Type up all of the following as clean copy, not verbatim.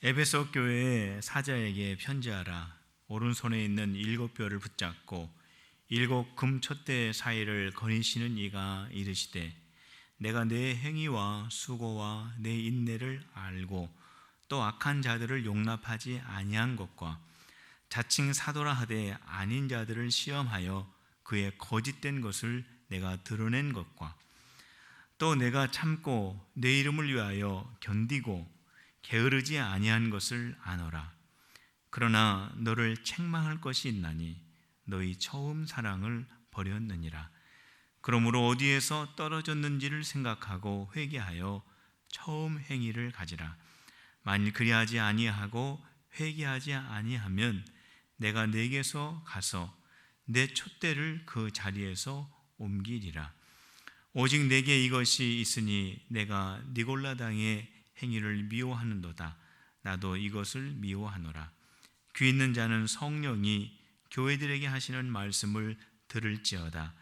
에베소 교회의 사자에게 편지하라. 오른손에 있는 7뼈를 붙잡고 7금촛대 사이를 거니시는 이가 이르시되, 내가 내 행위와 수고와 내 인내를 알고 또 악한 자들을 용납하지 아니한 것과 자칭 사도라 하되 아닌 자들을 시험하여 그의 거짓된 것을 내가 드러낸 것과 또 내가 참고 내 이름을 위하여 견디고 게으르지 아니한 것을 아노라. 그러나 너를 책망할 것이 있나니 너희 처음 사랑을 버렸느니라. 그러므로 어디에서 떨어졌는지를 생각하고 회개하여 처음 행위를 가지라. 만일 그리하지 아니하고 회개하지 아니하면 내가 네게서 가서 내 촛대를 그 자리에서 옮기리라. 오직 내게 이것이 있으니 내가 니골라당의 행위를 미워하는도다. 나도 이것을 미워하노라. 귀 있는 자는 성령이 교회들에게 하시는 말씀을 들을지어다.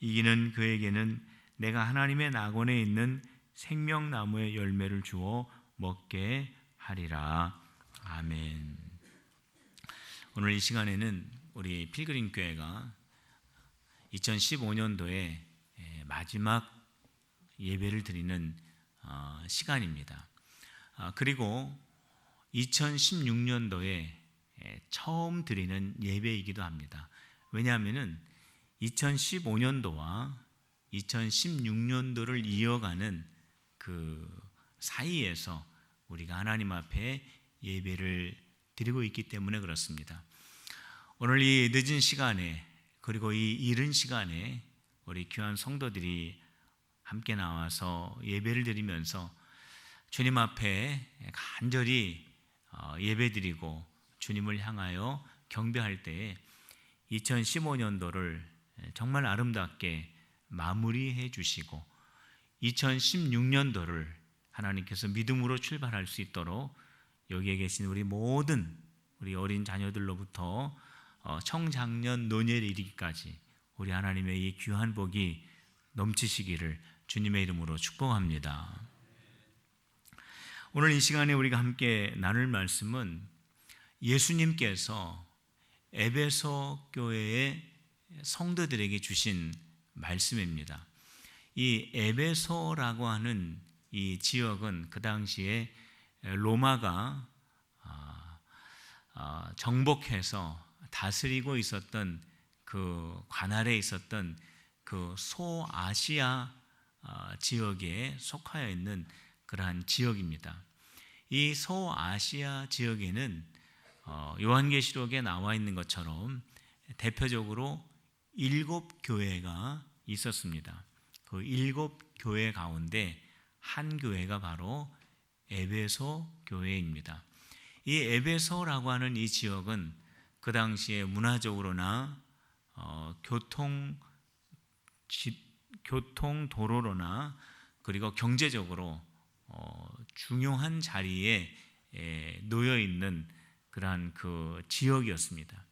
이기는 그에게는 내가 하나님의 낙원에 있는 생명나무의 열매를 주어 먹게 하리라. 아멘. 오늘 이 시간에는 우리 필그림 교회가 2015년도에 마지막 예배를 드리는 시간입니다. 그리고 2016년도에 처음 드리는 예배이기도 합니다. 왜냐하면 2015년도와 2016년도를 이어가는 그 사이에서 우리가 하나님 앞에 예배를 드리고 있기 때문에 그렇습니다. 오늘 이 늦은 시간에, 그리고 이 이른 시간에 우리 귀한 성도들이 함께 나와서 예배를 드리면서 주님 앞에 간절히 예배드리고 주님을 향하여 경배할 때에 2015년도를 정말 아름답게 마무리해 주시고 2016년도를 하나님께서 믿음으로 출발할 수 있도록 여기에 계신 우리 모든 우리 어린 자녀들로부터 청장년 노년에 이르기까지 우리 하나님의 이 귀한 복이 넘치시기를 주님의 이름으로 축복합니다. 오늘 이 시간에 우리가 함께 나눌 말씀은 예수님께서 에베소 교회의 성도들에게 주신 말씀입니다. 이 에베소라고 하는 이 지역은 그 당시에 로마가 정복해서 다스리고 있었던 그 관할에 있었던 그 소아시아 지역에 속하여 있는 그러한 지역입니다. 이 소아시아 지역에는 요한계시록에 나와 있는 것처럼 대표적으로 7교회가 있었습니다. 그 7교회 가운데 한 교회가 바로 에베소 교회입니다. 이 에베소라고 하는 이 지역은 그 당시에 문화적으로나 교통 도로로나 그리고 경제적으로 중요한 자리에 놓여 있는 그러한 그 지역이었습니다.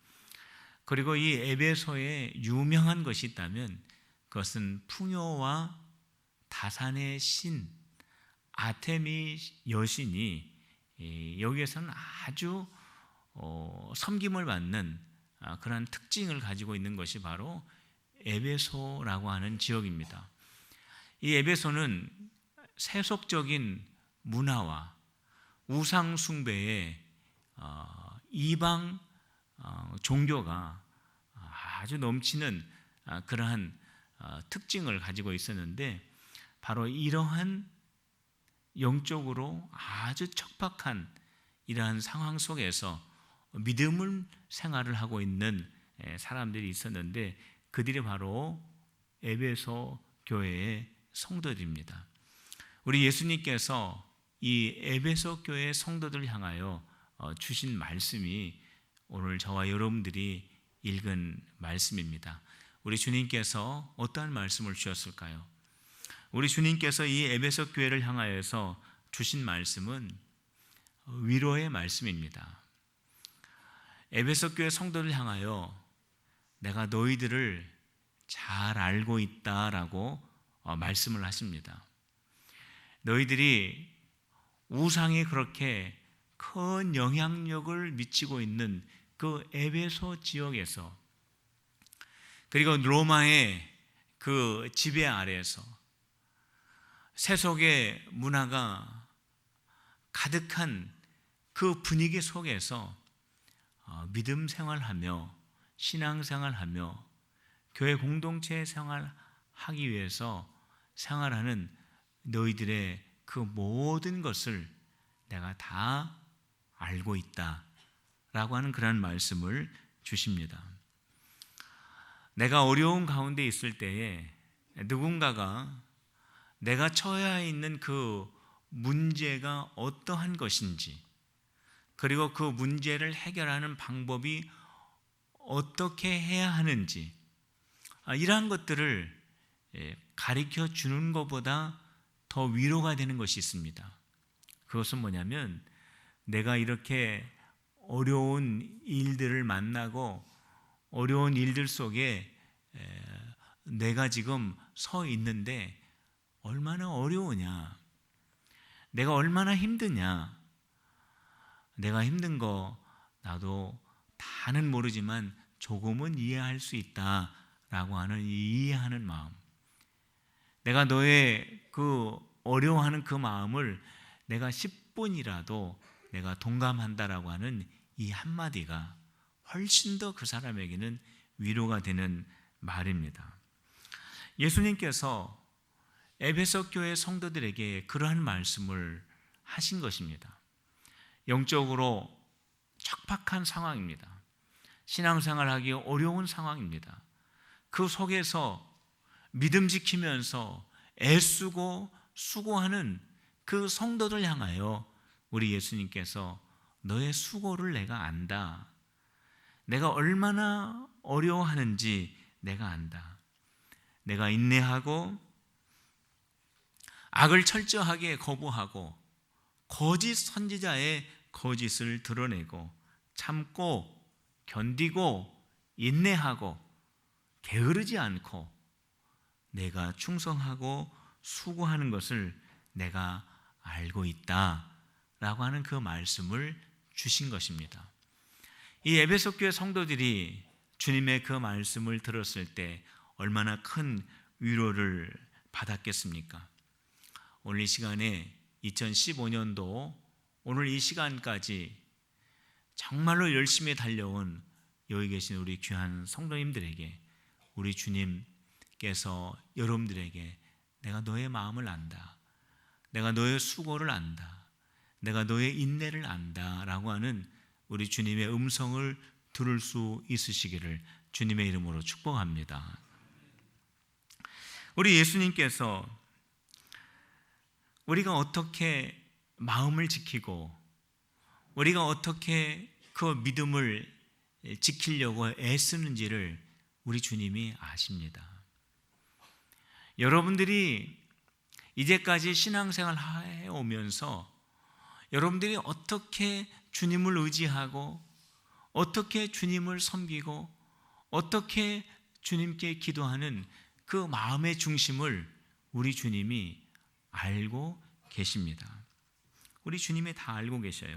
그리고 이 에베소에 유명한 것이 있다면 그것은 풍요와 다산의 신 아테미 여신이 여기에서는 아주 섬김을 받는 그러한 특징을 가지고 있는 것이 바로 에베소라고 하는 지역입니다. 이 에베소는 세속적인 문화와 우상 숭배의 이방 종교가 아주 넘치는 그러한 특징을 가지고 있었는데, 바로 이러한 영적으로 아주 척박한 이러한 상황 속에서 믿음을 생활을 하고 있는 사람들이 있었는데, 그들이 바로 에베소 교회의 성도들입니다. 우리 예수님께서 이 에베소 교회의 성도들을 향하여 주신 말씀이 오늘 저와 여러분들이 읽은 말씀입니다. 우리 주님께서 어떠한 말씀을 주셨을까요? 우리 주님께서 이 에베소 교회를 향하여서 주신 말씀은 위로의 말씀입니다. 에베소 교회 성도를 향하여 내가 너희들을 잘 알고 있다라고 말씀을 하십니다. 너희들이 우상에 그렇게 큰 영향력을 미치고 있는 그 에베소 지역에서, 그리고 로마의 그 지배 아래에서 세속의 문화가 가득한 그 분위기 속에서 믿음 생활하며 신앙 생활하며 교회 공동체 생활하기 위해서 생활하는 너희들의 그 모든 것을 내가 다 알고 있다 라고 하는 그런 말씀을 주십니다. 내가 어려운 가운데 있을 때에 누군가가 내가 처해 있는 그 문제가 어떠한 것인지, 그리고 그 문제를 해결하는 방법이 어떻게 해야 하는지, 이러한 것들을 가르쳐 주는 것보다 더 위로가 되는 것이 있습니다. 그것은 뭐냐면, 내가 이렇게 어려운 일들을 만나고 어려운 일들 속에 내가 지금 서 있는데 얼마나 어려우냐, 내가 얼마나 힘드냐, 내가 힘든 거 나도 다는 모르지만 조금은 이해할 수 있다라고 하는 이해하는 마음, 내가 너의 그 어려워하는 그 마음을 내가 10분이라도 내가 동감한다라고 하는 이 한마디가 훨씬 더 그 사람에게는 위로가 되는 말입니다. 예수님께서 에베소 교회 성도들에게 그러한 말씀을 하신 것입니다. 영적으로 척박한 상황입니다. 신앙생활하기 어려운 상황입니다. 그 속에서 믿음 지키면서 애쓰고 수고하는 그 성도들 향하여 우리 예수님께서 너의 수고를 내가 안다, 내가 얼마나 어려워하는지 내가 안다, 내가 인내하고 악을 철저하게 거부하고 거짓 선지자의 거짓을 드러내고 참고 견디고 인내하고 게으르지 않고 내가 충성하고 수고하는 것을 내가 알고 있다라고 하는 그 말씀을 주신 것입니다. 이 에베소 교회 성도들이 주님의 그 말씀을 들었을 때 얼마나 큰 위로를 받았겠습니까? 오늘 이 시간에 2015년도 오늘 이 시간까지 정말로 열심히 달려온 여기 계신 우리 귀한 성도님들에게 우리 주님께서 여러분들에게 내가 너의 마음을 안다, 내가 너의 수고를 안다, 내가 너의 인내를 안다 라고 하는 우리 주님의 음성을 들을 수 있으시기를 주님의 이름으로 축복합니다. 우리 예수님께서 우리가 어떻게 마음을 지키고 우리가 어떻게 그 믿음을 지키려고 애쓰는지를 우리 주님이 아십니다. 여러분들이 이제까지 신앙생활 해오면서 여러분들이 어떻게 주님을 의지하고 어떻게 주님을 섬기고 어떻게 주님께 기도하는 그 마음의 중심을 우리 주님이 알고 계십니다. 우리 주님이 다 알고 계셔요.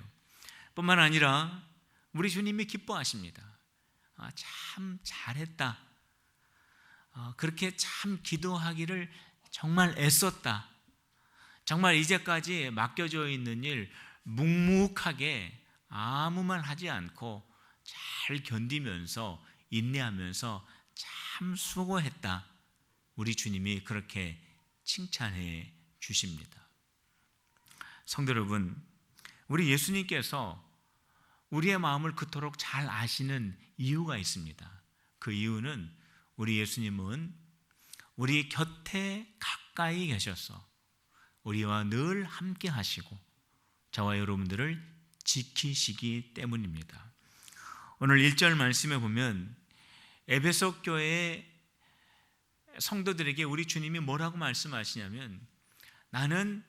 뿐만 아니라 우리 주님이 기뻐하십니다. 참 잘했다. 그렇게 참 기도하기를 정말 애썼다. 정말 이제까지 맡겨져 있는 일 묵묵하게 아무 말 하지 않고 잘 견디면서 인내하면서 참 수고했다. 우리 주님이 그렇게 칭찬해 주십니다. 성도 여러분, 우리 예수님께서 우리의 마음을 그토록 잘 아시는 이유가 있습니다. 그 이유는 우리 예수님은 우리 곁에 가까이 계셔서 우리와 늘 함께 하시고 저와 여러분들을 지키시기 때문입니다. 오늘 1절 말씀에 보면 에베소 교회의 성도들에게 우리 주님이 뭐라고 말씀하시냐면 나는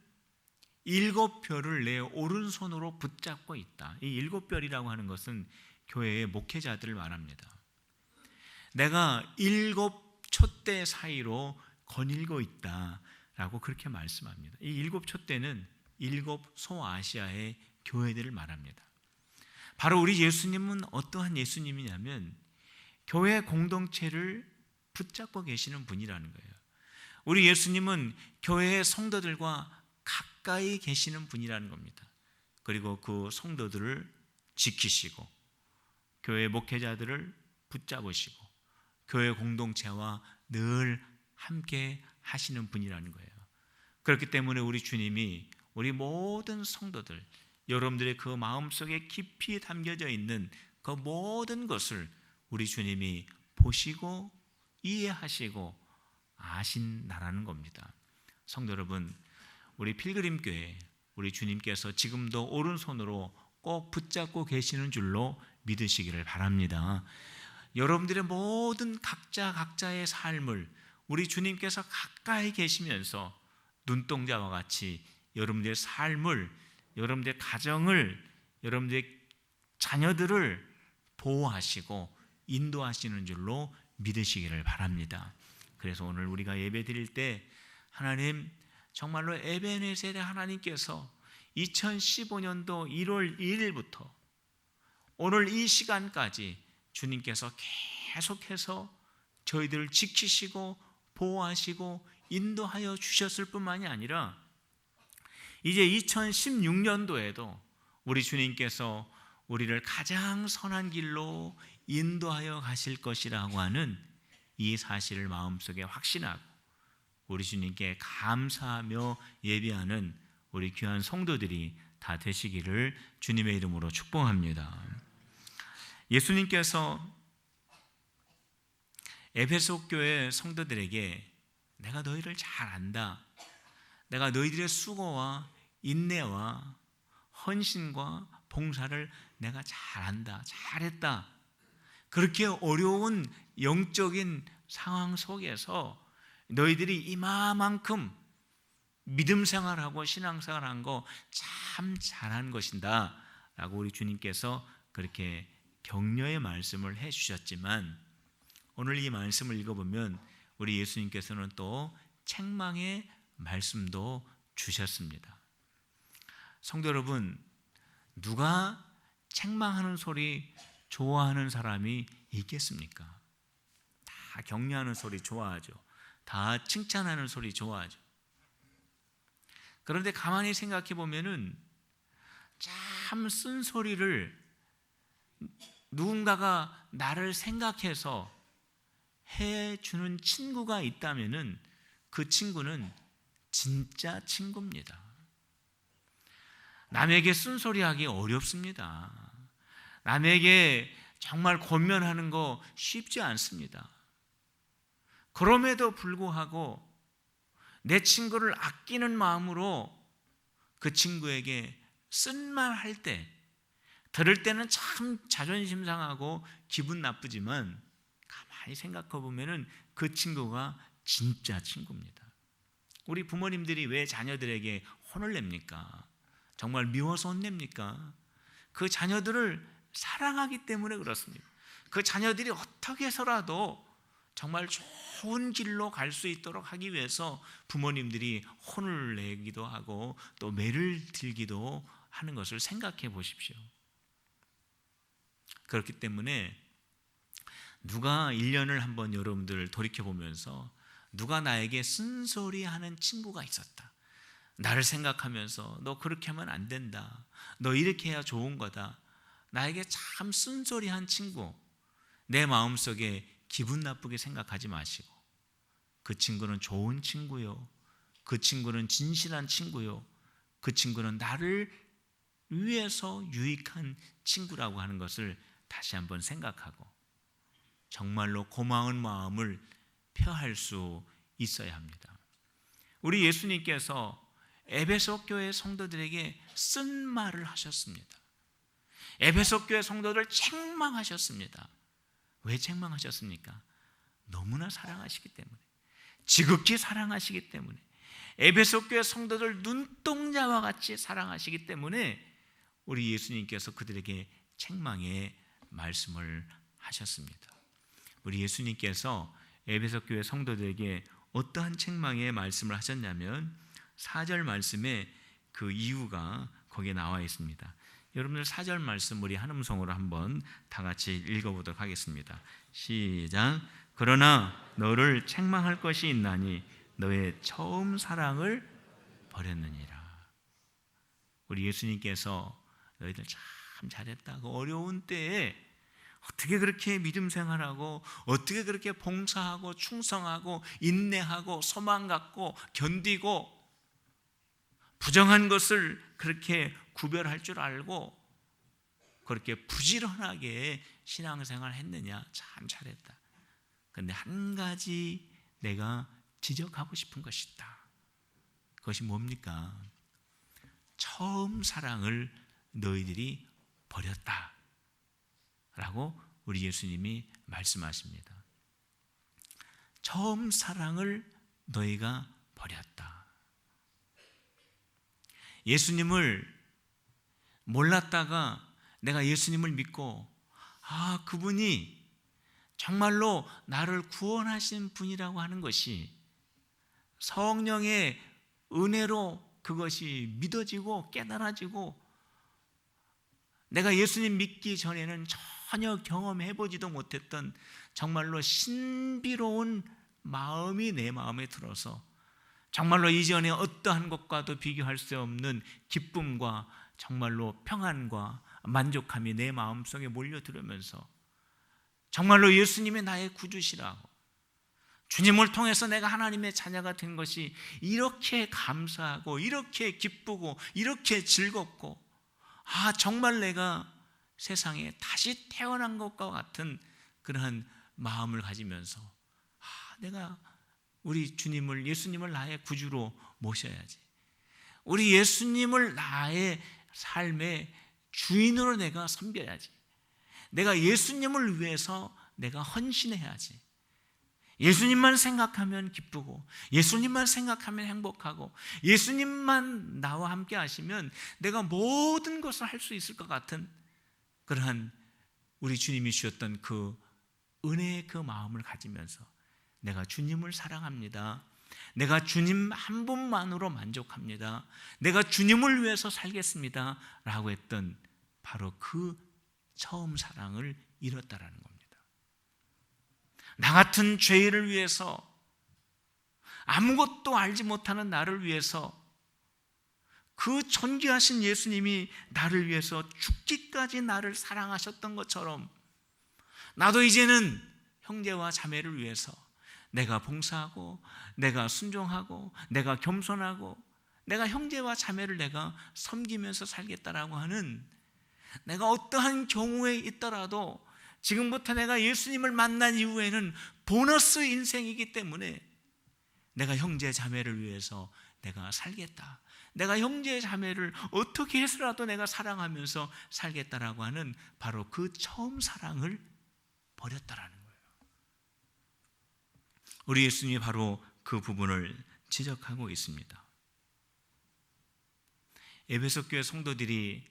7별을 내 오른손으로 붙잡고 있다. 이 7별이라고 하는 것은 교회의 목회자들을 말합니다. 내가 7 촛대 사이로 거닐고 있다라고 그렇게 말씀합니다. 이 7 촛대는 7 소아시아의 교회들을 말합니다. 바로 우리 예수님은 어떠한 예수님이냐면 교회 공동체를 붙잡고 계시는 분이라는 거예요. 우리 예수님은 교회의 성도들과 가까이 계시는 분이라는 겁니다. 그리고 그 성도들을 지키시고 교회 목회자들을 붙잡으시고 교회 공동체와 늘 함께 하시는 분이라는 거예요. 그렇기 때문에 우리 주님이 우리 모든 성도들, 여러분들의 그 마음속에 깊이 담겨져 있는 그 모든 것을 우리 주님이 보시고 이해하시고 아신다라는 겁니다. 성도 여러분, 우리 필그림교회 우리 주님께서 지금도 오른손으로 꼭 붙잡고 계시는 줄로 믿으시기를 바랍니다. 여러분들의 모든 각자의 삶을 우리 주님께서 가까이 계시면서 눈동자와 같이 여러분들의 삶을, 여러분들의 가정을, 여러분들의 자녀들을 보호하시고 인도하시는 줄로 믿으시기를 바랍니다. 그래서 오늘 우리가 예배 드릴 때 하나님, 정말로 에베네셀의 하나님께서 2015년도 1월 1일부터 오늘 이 시간까지 주님께서 계속해서 저희들을 지키시고 보호하시고 인도하여 주셨을 뿐만이 아니라 이제 2016년도에도 우리 주님께서 우리를 가장 선한 길로 인도하여 가실 것이라고 하는 이 사실을 마음속에 확신하고 우리 주님께 감사하며 예배하는 우리 귀한 성도들이 다 되시기를 주님의 이름으로 축복합니다. 예수님께서 에베소 교회 성도들에게 내가 너희를 잘 안다, 내가 너희들의 수고와 인내와 헌신과 봉사를 내가 잘 안다, 잘했다, 그렇게 어려운 영적인 상황 속에서 너희들이 이만큼 믿음 생활하고 신앙 생활한 거 참 잘한 것이다 라고 우리 주님께서 그렇게 격려의 말씀을 해주셨지만 오늘 이 말씀을 읽어보면 우리 예수님께서는 또 책망의 말씀도 주셨습니다. 성도 여러분, 누가 책망하는 소리 좋아하는 사람이 있겠습니까? 다 격려하는 소리 좋아하죠. 다 칭찬하는 소리 좋아하죠. 그런데 가만히 생각해 보면은 참 쓴소리를 누군가가 나를 생각해서 해주는 친구가 있다면은 그 친구는 진짜 친구입니다. 남에게 쓴소리하기 어렵습니다. 남에게 정말 권면하는 거 쉽지 않습니다. 그럼에도 불구하고 내 친구를 아끼는 마음으로 그 친구에게 쓴말 할 때, 들을 때는 참 자존심 상하고 기분 나쁘지만 가만히 생각해 보면은 그 친구가 진짜 친구입니다. 우리 부모님들이 왜 자녀들에게 혼을 냅니까? 정말 미워서 혼냅니까? 그 자녀들을 사랑하기 때문에 그렇습니다. 그 자녀들이 어떻게 해서라도 정말 좋은 길로 갈 수 있도록 하기 위해서 부모님들이 혼을 내기도 하고 또 매를 들기도 하는 것을 생각해 보십시오. 그렇기 때문에 누가 1년을 한번 여러분들 돌이켜보면서 누가 나에게 쓴소리하는 친구가 있었다, 나를 생각하면서 너 그렇게 하면 안 된다, 너 이렇게 해야 좋은 거다, 나에게 참 쓴소리한 친구, 내 마음속에 기분 나쁘게 생각하지 마시고 그 친구는 좋은 친구요, 그 친구는 진실한 친구요, 그 친구는 나를 위해서 유익한 친구라고 하는 것을 다시 한번 생각하고 정말로 고마운 마음을 표할 수 있어야 합니다. 우리 예수님께서 에베소 교회 성도들에게 쓴 말을 하셨습니다. 에베소 교회 성도들 책망하셨습니다. 왜 책망하셨습니까? 너무나 사랑하시기 때문에, 지극히 사랑하시기 때문에, 에베소 교회 성도들 눈동자와 같이 사랑하시기 때문에 우리 예수님께서 그들에게 책망의 말씀을 하셨습니다. 우리 예수님께서 에베소 교회 성도들에게 어떠한 책망의 말씀을 하셨냐면 4절 말씀에 그 이유가 거기에 나와 있습니다. 여러분들 4절 말씀 우리 한 음성으로 한번 다 같이 읽어보도록 하겠습니다. 시작. 그러나 너를 책망할 것이 있나니 너의 처음 사랑을 버렸느니라. 우리 예수님께서 너희들 참 잘했다. 그 어려운 때에 어떻게 그렇게 믿음 생활하고 어떻게 그렇게 봉사하고 충성하고 인내하고 소망 갖고 견디고 부정한 것을 그렇게 구별할 줄 알고 그렇게 부지런하게 신앙생활 했느냐. 참 잘했다. 그런데 한 가지 내가 지적하고 싶은 것이 있다. 그것이 뭡니까? 처음 사랑을 너희들이 버렸다 라고 우리 예수님이 말씀하십니다. 처음 사랑을 너희가 버렸다. 예수님을 몰랐다가 내가 예수님을 믿고 그분이 정말로 나를 구원하신 분이라고 하는 것이 성령의 은혜로 그것이 믿어지고 깨달아지고 내가 예수님 믿기 전에는 전혀 경험해보지도 못했던 정말로 신비로운 마음이 내 마음에 들어서 정말로 이전에 어떠한 것과도 비교할 수 없는 기쁨과 정말로 평안과 만족함이 내 마음속에 몰려들으면서 정말로 예수님이 나의 구주시라고 주님을 통해서 내가 하나님의 자녀가 된 것이 이렇게 감사하고 이렇게 기쁘고 이렇게 즐겁고 정말 내가 세상에 다시 태어난 것과 같은 그러한 마음을 가지면서 내가 우리 주님을 예수님을 나의 구주로 모셔야지. 우리 예수님을 나의 삶의 주인으로 내가 섬겨야지. 내가 예수님을 위해서 내가 헌신해야지. 예수님만 생각하면 기쁘고 예수님만 생각하면 행복하고 예수님만 나와 함께 하시면 내가 모든 것을 할 수 있을 것 같은 그러한 우리 주님이 주셨던 그 은혜의 그 마음을 가지면서 내가 주님을 사랑합니다. 내가 주님 한 분만으로 만족합니다. 내가 주님을 위해서 살겠습니다 라고 했던 바로 그 처음 사랑을 잃었다라는 겁니다. 나 같은 죄인을 위해서 아무것도 알지 못하는 나를 위해서 그 존귀하신 예수님이 나를 위해서 죽기까지 나를 사랑하셨던 것처럼 나도 이제는 형제와 자매를 위해서 내가 봉사하고 내가 순종하고 내가 겸손하고 내가 형제와 자매를 내가 섬기면서 살겠다라고 하는 내가 어떠한 경우에 있더라도 지금부터 내가 예수님을 만난 이후에는 보너스 인생이기 때문에 내가 형제 자매를 위해서 내가 살겠다. 내가 형제 자매를 어떻게 해서라도 내가 사랑하면서 살겠다라고 하는 바로 그 처음 사랑을 버렸다라는 거예요. 우리 예수님이 바로 그 부분을 지적하고 있습니다. 에베소 교회 성도들이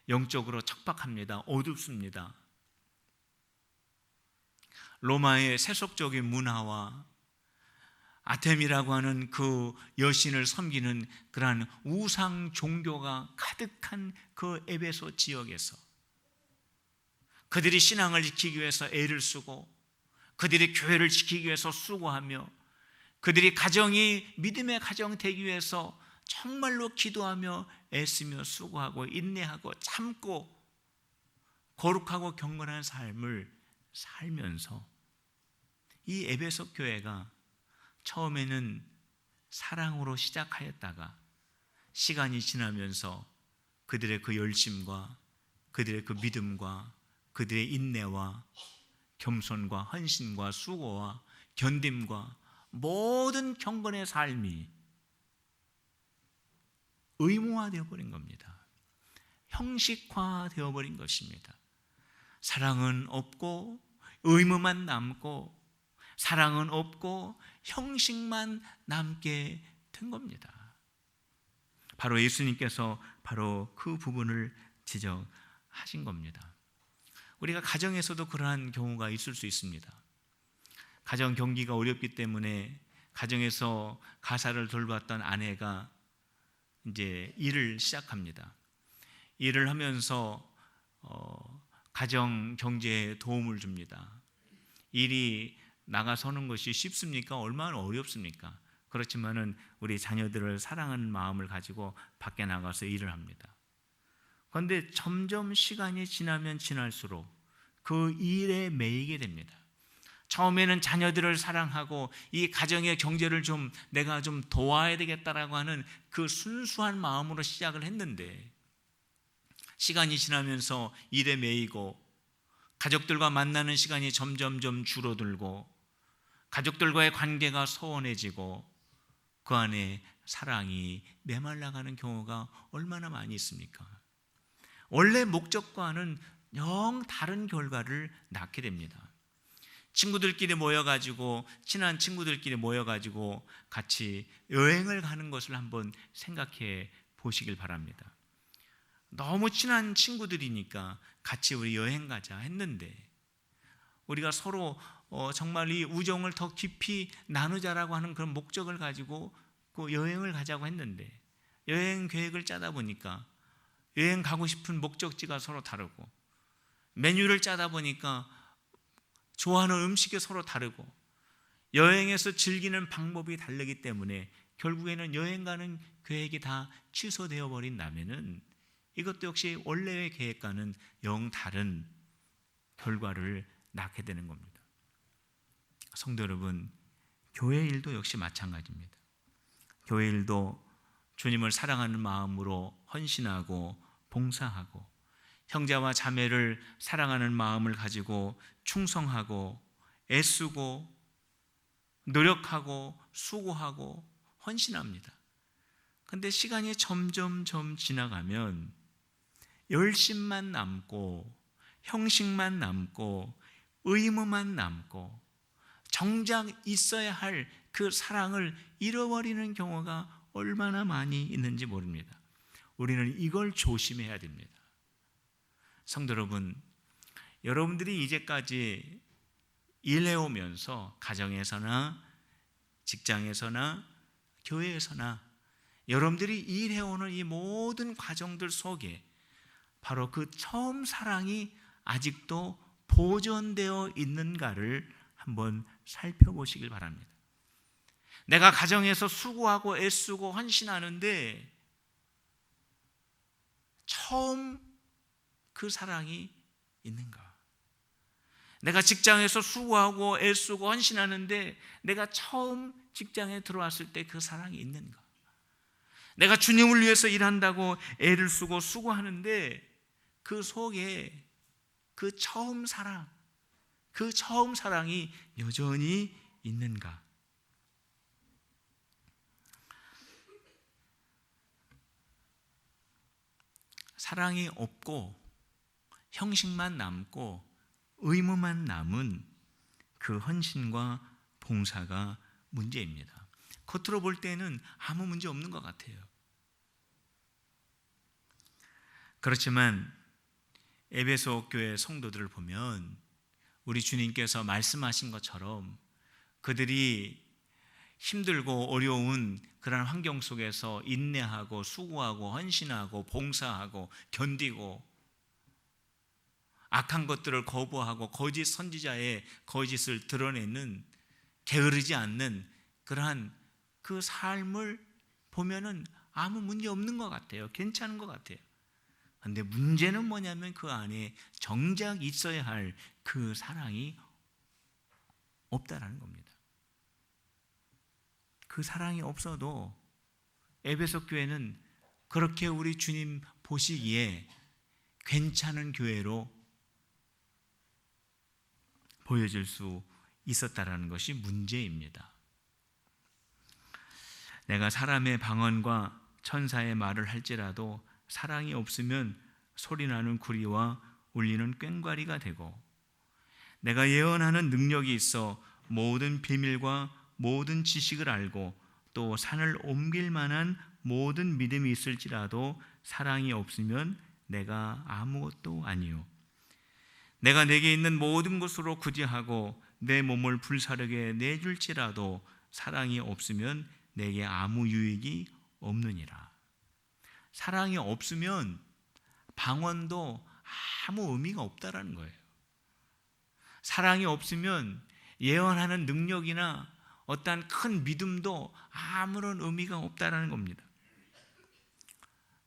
영적으로 척박합니다. 어둡습니다. 로마의 세속적인 문화와 아템이라고 하는 그 여신을 섬기는 그러한 우상 종교가 가득한 그 에베소 지역에서 그들이 신앙을 지키기 위해서 애를 쓰고 그들이 교회를 지키기 위해서 수고하며 그들이 가정이 믿음의 가정 되기 위해서 정말로 기도하며 애쓰며 수고하고 인내하고 참고 거룩하고 경건한 삶을 살면서 이 에베소 교회가 처음에는 사랑으로 시작하였다가 시간이 지나면서 그들의 그 열심과 그들의 그 믿음과 그들의 인내와 겸손과 헌신과 수고와 견딤과 모든 경건의 삶이 의무화되어 버린 겁니다. 형식화되어 버린 것입니다. 사랑은 없고 의무만 남고 사랑은 없고 형식만 남게 된 겁니다. 바로 예수님께서 바로 그 부분을 지적하신 겁니다. 우리가 가정에서도 그러한 경우가 있을 수 있습니다. 가정 경기가 어렵기 때문에 가정에서 가사를 돌봤던 아내가 이제 일을 시작합니다. 일을 하면서 가정 경제에 도움을 줍니다. 일이 나가서는 것이 쉽습니까? 얼마나 어렵습니까? 그렇지만은 우리 자녀들을 사랑하는 마음을 가지고 밖에 나가서 일을 합니다. 그런데 점점 시간이 지나면 지날수록 그 일에 매이게 됩니다. 처음에는 자녀들을 사랑하고 이 가정의 경제를 내가 좀 도와야 되겠다라고 하는 그 순수한 마음으로 시작을 했는데, 시간이 지나면서 일에 매이고 가족들과 만나는 시간이 점점점 줄어들고 가족들과의 관계가 소원해지고 그 안에 사랑이 메말라가는 경우가 얼마나 많이 있습니까? 원래 목적과는 영 다른 결과를 낳게 됩니다. 친구들끼리 모여가지고, 친한 친구들끼리 모여가지고 같이 여행을 가는 것을 한번 생각해 보시길 바랍니다. 너무 친한 친구들이니까 같이 우리 여행 가자 했는데, 우리가 서로 정말 이 우정을 더 깊이 나누자라고 하는 그런 목적을 가지고 그 여행을 가자고 했는데, 여행 계획을 짜다 보니까 여행 가고 싶은 목적지가 서로 다르고, 메뉴를 짜다 보니까 좋아하는 음식이 서로 다르고, 여행에서 즐기는 방법이 다르기 때문에 결국에는 여행 가는 계획이 다 취소되어 버린다면은 이것도 역시 원래의 계획과는 영 다른 결과를 낳게 되는 겁니다. 성도 여러분, 교회 일도 역시 마찬가지입니다. 교회 일도 주님을 사랑하는 마음으로 헌신하고 봉사하고, 형제와 자매를 사랑하는 마음을 가지고 충성하고 애쓰고 노력하고 수고하고 헌신합니다. 그런데 시간이 점점점 지나가면 열심만 남고 형식만 남고 의무만 남고 정작 있어야 할 그 사랑을 잃어버리는 경우가 얼마나 많이 있는지 모릅니다. 우리는 이걸 조심해야 됩니다. 성도 여러분, 여러분들이 이제까지 일해오면서 가정에서나 직장에서나 교회에서나 여러분들이 일해오는 이 모든 과정들 속에 바로 그 처음 사랑이 아직도 보존되어 있는가를 한번 살펴보시길 바랍니다. 내가 가정에서 수고하고 애쓰고 헌신하는데 처음 그 사랑이 있는가? 내가 직장에서 수고하고 애쓰고 헌신하는데 내가 처음 직장에 들어왔을 때 그 사랑이 있는가? 내가 주님을 위해서 일한다고 애를 쓰고 수고하는데 그 속에 그 처음 사랑이 여전히 있는가? 사랑이 없고 형식만 남고 의무만 남은 그 헌신과 봉사가 문제입니다. 겉으로 볼 때는 아무 문제 없는 것 같아요. 그렇지만 에베소 교회 성도들을 보면 우리 주님께서 말씀하신 것처럼 그들이 힘들고 어려운 그런 환경 속에서 인내하고 수고하고 헌신하고 봉사하고 견디고 악한 것들을 거부하고 거짓 선지자의 거짓을 드러내는, 게으르지 않는 그러한 그 삶을 보면은 아무 문제 없는 것 같아요. 괜찮은 것 같아요. 그런데 문제는 뭐냐면 그 안에 정작 있어야 할 그 사랑이 없다라는 겁니다. 그 사랑이 없어도 에베소 교회는 그렇게 우리 주님 보시기에 괜찮은 교회로 보여질 수 있었다라는 것이 문제입니다. 내가 사람의 방언과 천사의 말을 할지라도 사랑이 없으면 소리나는 구리와 울리는 꽹과리가 되고, 내가 예언하는 능력이 있어 모든 비밀과 모든 지식을 알고 또 산을 옮길 만한 모든 믿음이 있을지라도 사랑이 없으면 내가 아무것도 아니요. 내가 내게 있는 모든 것으로 구제하고 내 몸을 불사르게 내줄지라도 사랑이 없으면 내게 아무 유익이 없느니라. 사랑이 없으면 방언도 아무 의미가 없다라는 거예요. 사랑이 없으면 예언하는 능력이나 어떠한 큰 믿음도 아무런 의미가 없다라는 겁니다.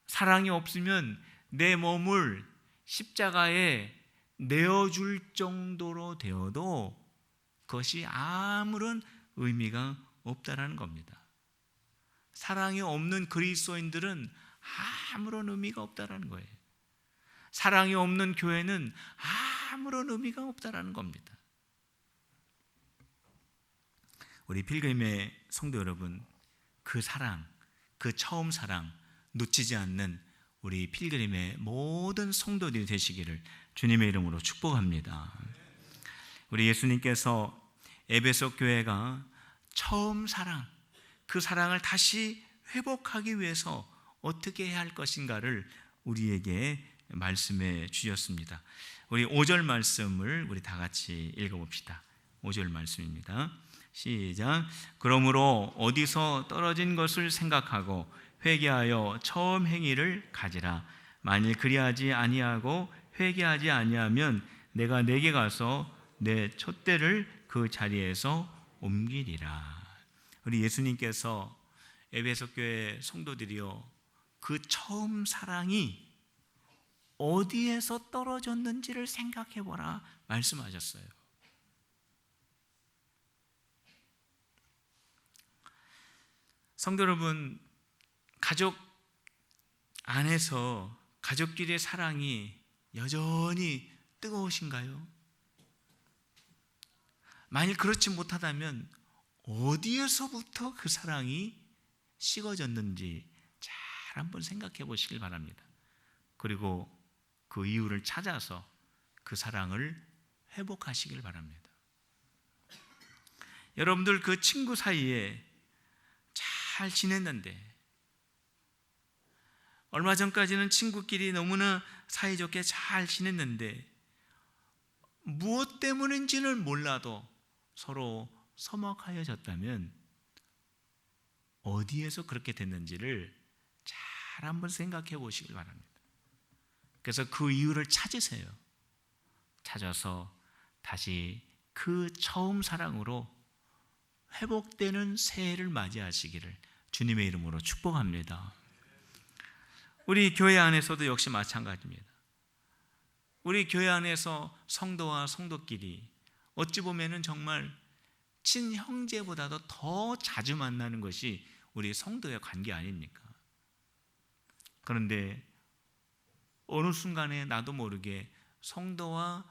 사랑이 없으면 내 몸을 십자가에 내어줄 정도로 되어도 그것이 아무런 의미가 없다라는 겁니다. 사랑이 없는 그리스도인들은 아무런 의미가 없다라는 거예요. 사랑이 없는 교회는 아무런 의미가 없다라는 겁니다. 우리 필그림의 성도 여러분, 그 사랑, 그 처음 사랑 놓치지 않는 우리 필그림의 모든 성도들이 되시기를 주님의 이름으로 축복합니다. 우리 예수님께서 에베소 교회가 처음 사랑, 그 사랑을 다시 회복하기 위해서 어떻게 해야 할 것인가를 우리에게 말씀해 주셨습니다. 우리 5절 말씀을 우리 다 같이 읽어봅시다. 5절 말씀입니다. 시작. 그러므로 어디서 떨어진 것을 생각하고 회개하여 처음 행위를 가지라. 만일 그리하지 아니하고 회개하지 아니하면 내가 내게 가서 내 촛대를 그 자리에서 옮기리라. 우리 예수님께서 에베소 교회 성도들이요, 그 처음 사랑이 어디에서 떨어졌는지를 생각해 보라 말씀하셨어요. 성도 여러분, 가족 안에서 가족끼리의 사랑이 여전히 뜨거우신가요? 만일 그렇지 못하다면 어디에서부터 그 사랑이 식어졌는지 잘 한번 생각해 보시길 바랍니다. 그리고 그 이유를 찾아서 그 사랑을 회복하시길 바랍니다. 여러분들 그 친구 사이에 잘 지냈는데, 얼마 전까지는 친구끼리 너무나 사이좋게 잘 지냈는데 무엇 때문인지는 몰라도 서로 서먹하여졌다면 어디에서 그렇게 됐는지를 잘 한번 생각해 보시길 바랍니다. 그래서 그 이유를 찾으세요. 찾아서 다시 그 처음 사랑으로 회복되는 새해를 맞이하시기를 주님의 이름으로 축복합니다. 우리 교회 안에서도 역시 마찬가지입니다. 우리 교회 안에서 성도와 성도끼리 어찌 보면은 정말 친형제보다도 더 자주 만나는 것이 우리 성도의 관계 아닙니까? 그런데 어느 순간에 나도 모르게 성도와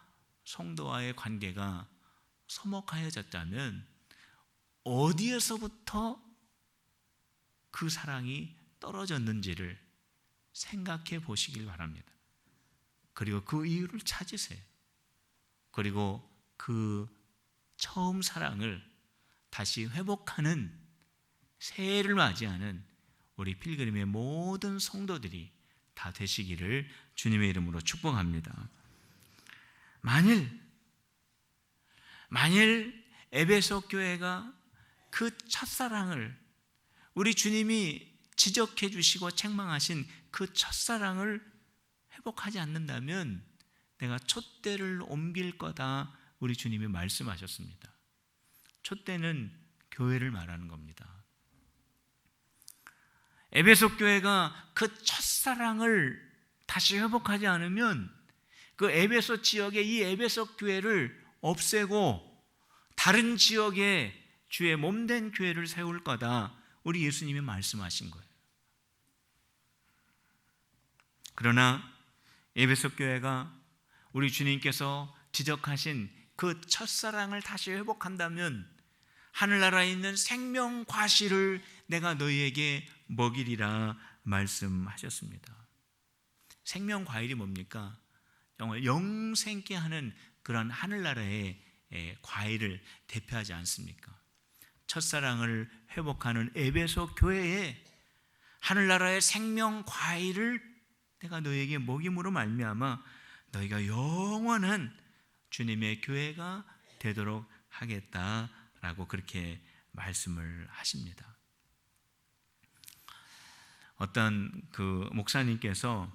성도와의 관계가 서먹하여졌다면 어디에서부터 그 사랑이 떨어졌는지를 생각해 보시길 바랍니다. 그리고 그 이유를 찾으세요. 그리고 그 처음 사랑을 다시 회복하는 새해를 맞이하는 우리 필그림의 모든 성도들이 다 되시기를 주님의 이름으로 축복합니다. 만일 에베소 교회가 그 첫사랑을, 우리 주님이 지적해 주시고 책망하신 그 첫사랑을 회복하지 않는다면 내가 촛대를 옮길 거다, 우리 주님이 말씀하셨습니다. 촛대는 교회를 말하는 겁니다. 에베소 교회가 그 첫사랑을 다시 회복하지 않으면 그 에베소 지역에 이 에베소 교회를 없애고 다른 지역에 주의 몸된 교회를 세울 거다, 우리 예수님이 말씀하신 거예요. 그러나 에베소 교회가 우리 주님께서 지적하신 그 첫사랑을 다시 회복한다면 하늘나라에 있는 생명과실을 내가 너희에게 먹이리라 말씀하셨습니다. 생명과일이 뭡니까? 정말 영생케 하는 그런 하늘나라의 과일을 대표하지 않습니까? 첫사랑을 회복하는 에베소 교회에 하늘나라의 생명과일을 내가 너희에게 먹임으로 말미암아 너희가 영원한 주님의 교회가 되도록 하겠다라고 그렇게 말씀을 하십니다. 어떤 그 목사님께서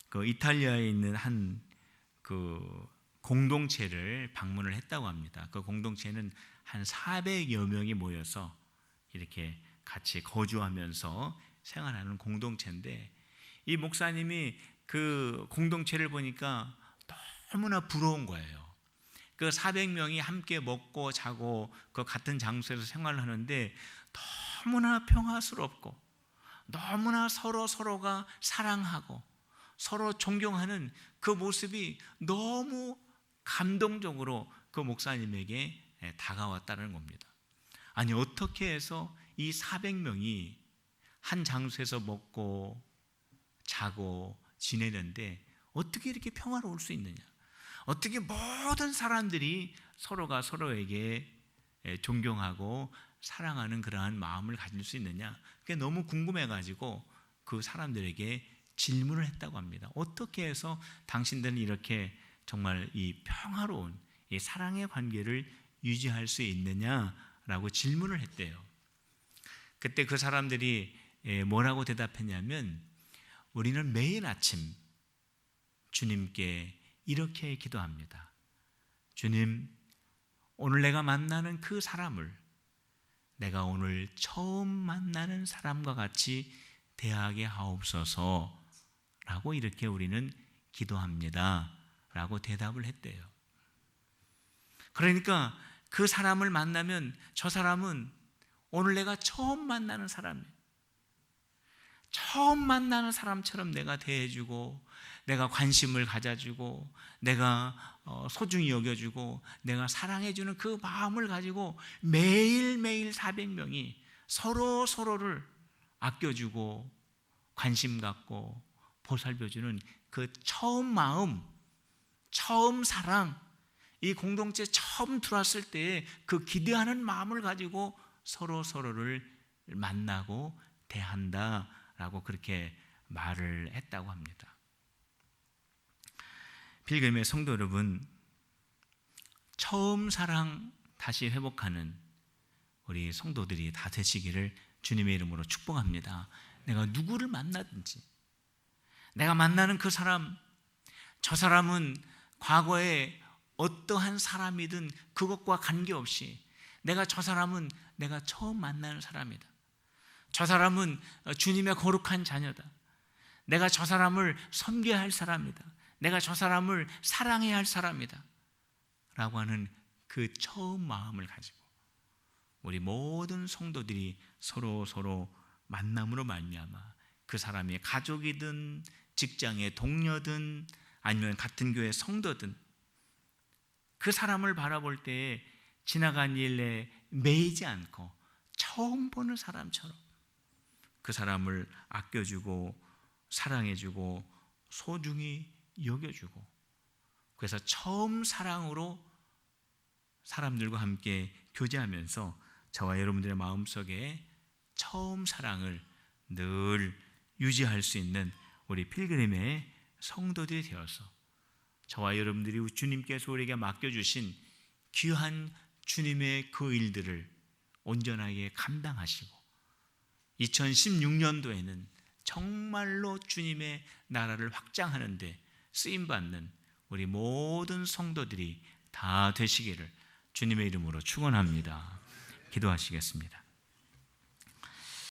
그 이탈리아에 있는 한 그 공동체를 방문을 했다고 합니다. 그 공동체는 한 400여 명이 모여서 이렇게 같이 거주하면서 생활하는 공동체인데, 이 목사님이 그 공동체를 보니까 너무나 부러운 거예요. 그 400명이 함께 먹고 자고 그 같은 장소에서 생활을 하는데 너무나 평화스럽고 너무나 서로가 사랑하고 서로 존경하는 그 모습이 너무 감동적으로 그 목사님에게 다가왔다는 겁니다. 아니, 어떻게 해서 이 400명이 한 장소에서 먹고 자고 지내는데 어떻게 이렇게 평화로울 수 있느냐? 어떻게 모든 사람들이 서로가 서로에게 존경하고 사랑하는 그러한 마음을 가질 수 있느냐? 그게 너무 궁금해가지고 그 사람들에게 질문을 했다고 합니다. 어떻게 해서 당신들은 이렇게 정말 이 평화로운 이 사랑의 관계를 유지할 수 있느냐라고 질문을 했대요. 그때 그 사람들이 뭐라고 대답했냐면, 우리는 매일 아침 주님께 이렇게 기도합니다. 주님, 오늘 내가 만나는 그 사람을 내가 오늘 처음 만나는 사람과 같이 대하게 하옵소서 라고 이렇게 우리는 기도합니다 라고 대답을 했대요. 그러니까 그 사람을 만나면 저 사람은 오늘 내가 처음 만나는 사람이에요. 처음 만나는 사람처럼 내가 대해주고, 내가 관심을 가져주고, 내가 소중히 여겨주고, 내가 사랑해주는 그 마음을 가지고 매일매일 400명이 서로를 아껴주고 관심 갖고 보살펴주는 그 처음 마음, 처음 사랑, 이 공동체 처음 들어왔을 때의 그 기대하는 마음을 가지고 서로를 만나고 대한다라고 그렇게 말을 했다고 합니다. 필그림의 성도 여러분, 처음 사랑 다시 회복하는 우리 성도들이 다 되시기를 주님의 이름으로 축복합니다. 내가 누구를 만나든지, 내가 만나는 그 사람, 저 사람은 과거에 어떠한 사람이든 그것과 관계없이 저 사람은 내가 처음 만나는 사람이다. 저 사람은 주님의 거룩한 자녀다. 내가 저 사람을 섬겨야 할 사람이다. 내가 저 사람을 사랑해야 할 사람이다 라고 하는 그 처음 마음을 가지고 우리 모든 성도들이 서로 만남으로 말미암아 그 사람이 가족이든 직장의 동료든 아니면 같은 교회 성도든 그 사람을 바라볼 때에 지나간 일에 매이지 않고 처음 보는 사람처럼 그 사람을 아껴주고 사랑해주고 소중히 여겨주고, 그래서 처음 사랑으로 사람들과 함께 교제하면서 저와 여러분들의 마음속에 처음 사랑을 늘 유지할 수 있는 우리 필그림의 성도들이 되어서 저와 여러분들이 주님께서 우리에게 맡겨주신 귀한 주님의 그 일들을 온전하게 감당하시고 2016년도에는 정말로 주님의 나라를 확장하는 데 쓰임받는 우리 모든 성도들이 다 되시기를 주님의 이름으로 축원합니다. 기도하시겠습니다.